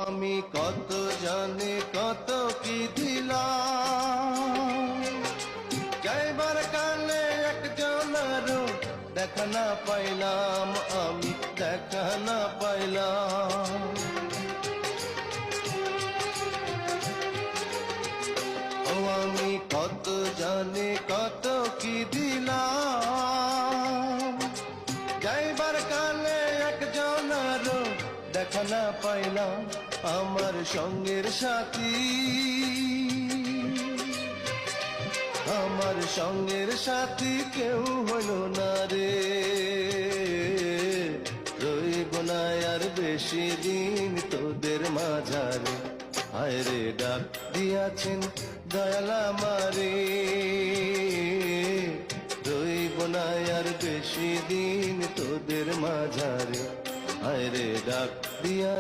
আমি কত জানি কত কি দিলাম, যাইবার কালে একজনেরও দেখা না পাইলাম, আমি দেখা না পাইলাম। ও আমি কত জানি কত কি দিলাম, যাইবার কালে একজনেরও দেখা না পাইলাম। আমার সঙ্গের সাথী, আমার সঙ্গের সাথী কেউ হইল না রে, রইব না আর বেশি দিন তোদের মাঝারে। হায় রে ডাক দিয়াছেন দয়াল আমারে, রইব না আর বেশি দিন তোদের মাঝারে। হায় রে ডাক দিয়া